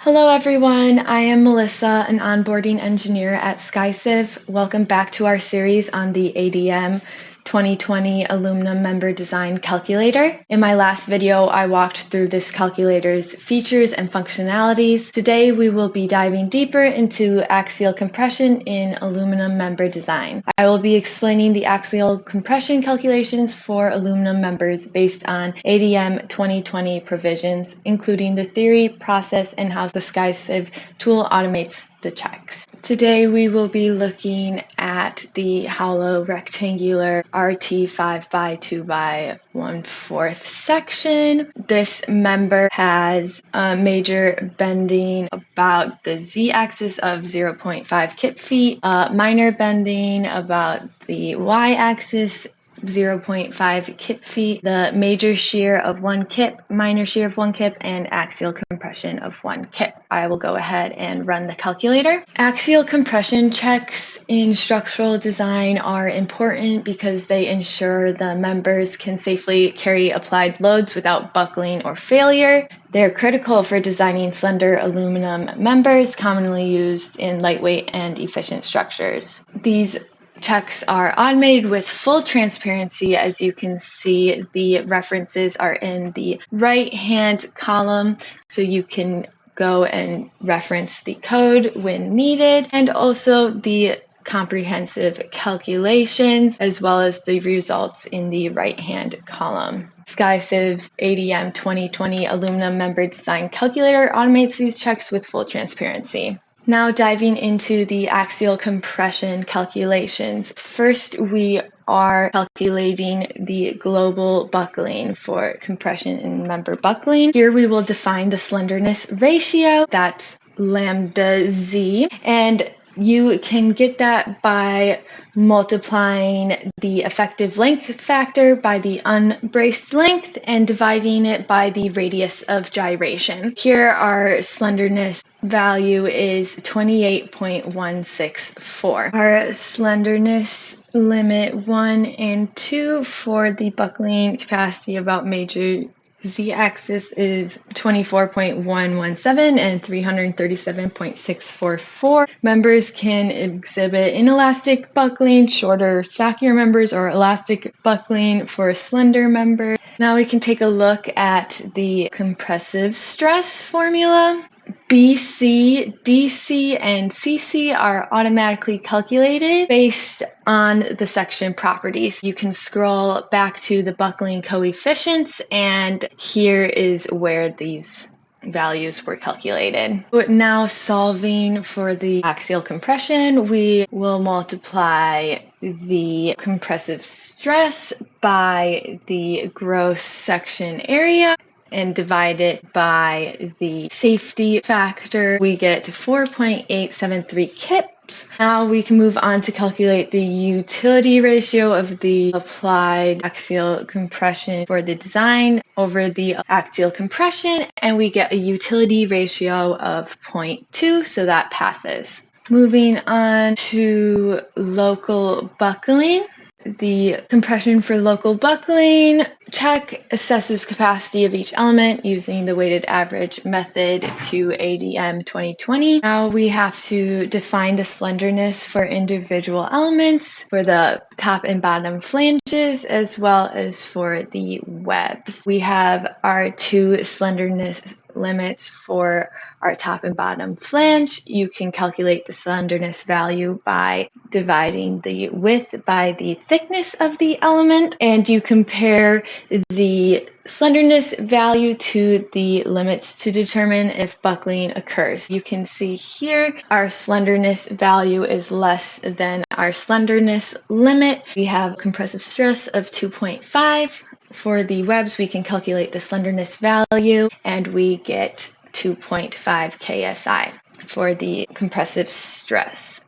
Hello everyone, I am Melissa, an onboarding engineer at SkyCiv. Welcome back to our series on the ADM 2020 Aluminum Member Design Calculator. In my last video, I walked through this calculator's features and functionalities. Today, we will be diving deeper into axial compression in aluminum member design. I will be explaining the axial compression calculations for aluminum members based on ADM 2020 provisions, including the theory, process, and how the SkyCiv tool automates the checks. Today we will be looking at the hollow rectangular RT5 by 2 by 1/4 section. This member has a major bending about the z-axis of 0.5 kip feet, minor bending about the y-axis 0.5 kip feet, the major shear of 1 kip, minor shear of 1 kip, and axial compression of 1 kip. I will go ahead and run the calculator. Axial compression checks in structural design are important because they ensure the members can safely carry applied loads without buckling or failure. They're critical for designing slender aluminum members commonly used in lightweight and efficient structures. These checks are automated with full transparency. As you can see, the references are in the right-hand column, so you can go and reference the code when needed, and also the comprehensive calculations, as well as the results in the right-hand column. SkyCiv's ADM 2020 Aluminum Member Design Calculator automates these checks with full transparency. Now diving into the axial compression calculations. First, we are calculating the global buckling for compression in member buckling. Here we will define the slenderness ratio, that's lambda z, and you can get that by multiplying the effective length factor by the unbraced length and dividing it by the radius of gyration. Here our slenderness value is 28.164. Our slenderness limit 1 and 2 for the buckling capacity about major z-axis is 24.117 and 337.644. Members can exhibit inelastic buckling, shorter, stockier members, or elastic buckling for a slender member. Now we can take a look at the compressive stress formula. BC, DC, and CC are automatically calculated based on the section properties. You can scroll back to the buckling coefficients, and here is where these values were calculated. But now solving for the axial compression, we will multiply the compressive stress by the gross section area and divide it by the safety factor. We get 4.873 kips. Now we can move on to calculate the utility ratio of the applied axial compression for the design over the axial compression, and we get a utility ratio of 0.2, so that passes. Moving on to local buckling. The compression for local buckling check assesses capacity of each element using the weighted average method to ADM 2020. Now we have to define the slenderness for individual elements for the top and bottom flanges as well as for the webs. We have our two slenderness limits for our top and bottom flange. You can calculate the slenderness value by dividing the width by the thickness of the element, and you compare the slenderness value to the limits to determine if buckling occurs. You can see here our slenderness value is less than our slenderness limit. We have compressive stress of 2.5. For the webs, we can calculate the slenderness value, and we get 2.5 KSI for the compressive stress.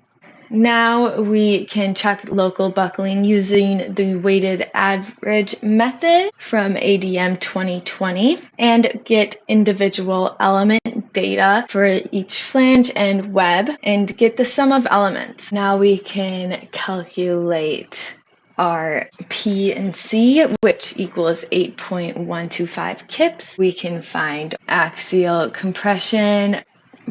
Now we can check local buckling using the weighted average method from ADM 2020 and get individual element data for each flange and web and get the sum of elements. Now we can calculate our P and C, which equals 8.125 kips. We can find axial compression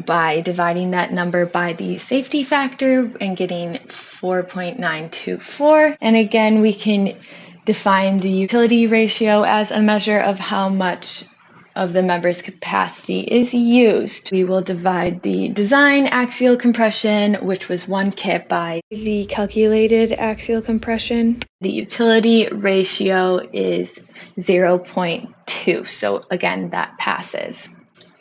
by dividing that number by the safety factor and getting 4.924. And again, we can define the utility ratio as a measure of how much of the member's capacity is used. We will divide the design axial compression, which was 1 kip, by the calculated axial compression. The utility ratio is 0.2, so again, that passes.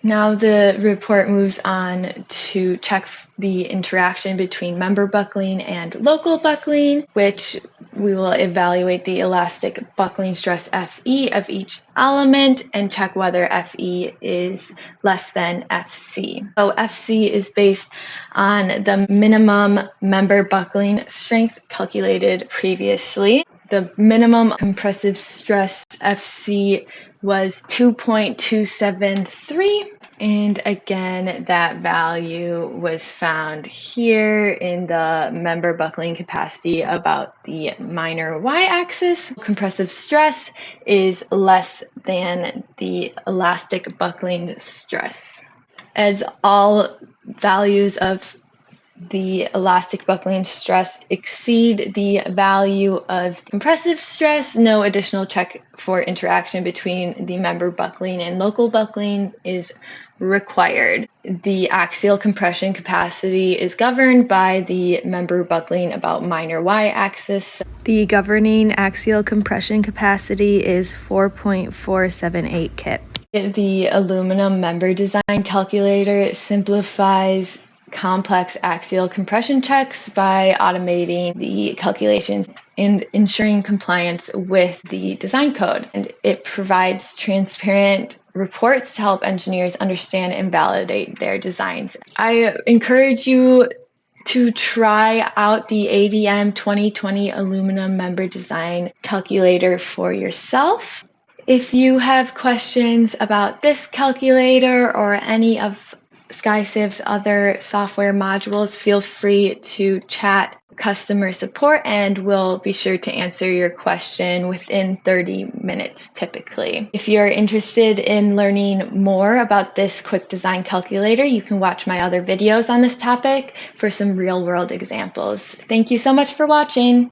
Now the report moves on to check the interaction between member buckling and local buckling, which we will evaluate the elastic buckling stress Fe of each element and check whether Fe is less than Fc. So Fc is based on the minimum member buckling strength calculated previously. The minimum compressive stress Fc was 2.273, and again that value was found here in the member buckling capacity about the minor y-axis. Compressive stress is less than the elastic buckling stress. As all values of the elastic buckling stress exceed the value of compressive stress, no additional check for interaction between the member buckling and local buckling is required. The axial compression capacity is governed by the member buckling about minor y-axis. The governing axial compression capacity is 4.478 kip. The aluminum member design calculator simplifies complex axial compression checks by automating the calculations and ensuring compliance with the design code. And it provides transparent reports to help engineers understand and validate their designs. I encourage you to try out the ADM 2020 aluminum member design calculator for yourself. If you have questions about this calculator or any of SkyCiv's other software modules, feel free to chat customer support and we'll be sure to answer your question within 30 minutes typically. If you're interested in learning more about this quick design calculator, you can watch my other videos on this topic for some real-world examples. Thank you so much for watching.